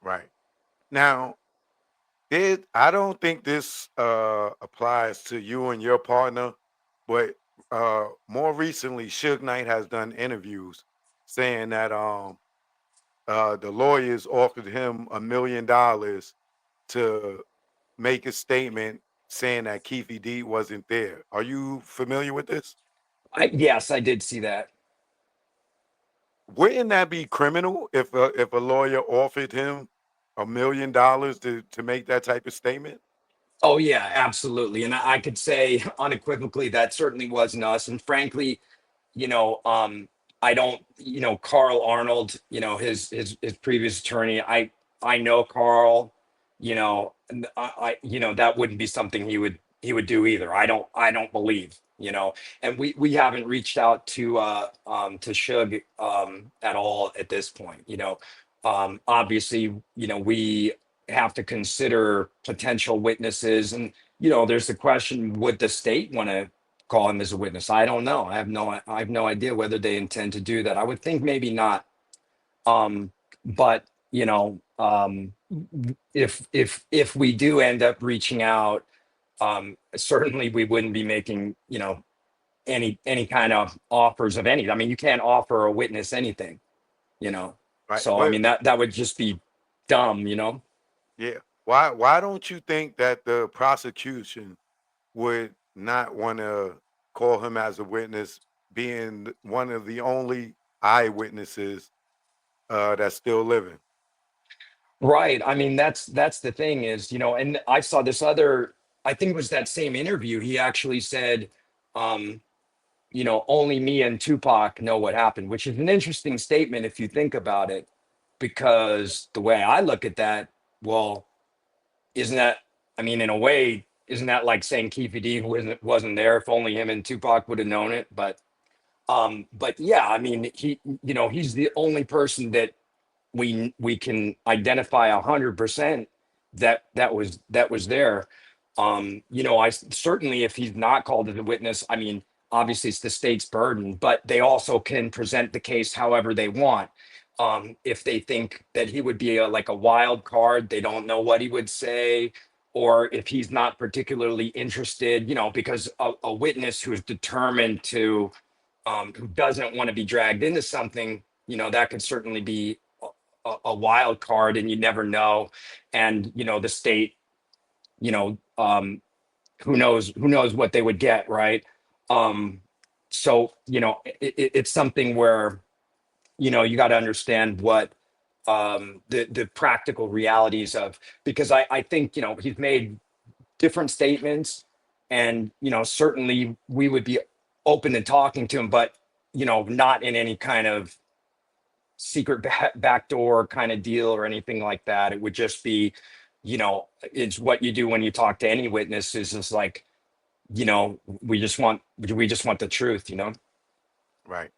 right. Now, I don't think this applies to you and your partner, but more recently, Suge Knight has done interviews saying that the lawyers offered him $1 million to make a statement saying that Keefe D wasn't there. Are you familiar with this? Yes, I did see that. Wouldn't that be criminal if a lawyer offered him $1 million to make that type of statement? Oh yeah, absolutely. And I could say unequivocally that certainly wasn't us. And frankly, you know, I don't, Carl Arnold, his previous attorney. I know Carl, and that wouldn't be something he would do either. I don't believe, and we haven't reached out to Suge at all at this point. Obviously, we have to consider potential witnesses, and there's the question: would the state want to call him as a witness? I don't know. I have no idea whether they intend to do that. I would think maybe not. Um, but if we do end up reaching out, certainly we wouldn't be making any kind of offers of any. I mean, you can't offer a witness anything, you know. Right. So I But mean that would just be dumb. yeah, why don't you think that the prosecution would not want to call him as a witness, being one of the only eyewitnesses that's still living? Right. I mean, that's the thing is, and I saw this other, I think it was that same interview. He actually said, um, only me and Tupac know what happened, which is an interesting statement if you think about it, because the way I look at that, well, isn't that, I mean, in a way, isn't that like saying Keefe D wasn't there if only him and Tupac would have known it? But yeah, I mean, he's the only person that we can identify 100% that was there. I certainly, if he's not called as a witness, I mean, obviously it's the state's burden, but they also can present the case however they want. If they think that he would be like a wild card, they don't know what he would say, or if he's not particularly interested, because a witness who is determined to, who doesn't want to be dragged into something, that could certainly be a wild card, and you never know. And the state, you know, um, who knows what they would get, right? Um, so it's something where you got to understand what the practical realities of, because I think he's made different statements, and certainly we would be open to talking to him, but not in any kind of secret backdoor kind of deal or anything like that. It would just be, it's what you do when you talk to any witness, is just like, we just want the truth. Right.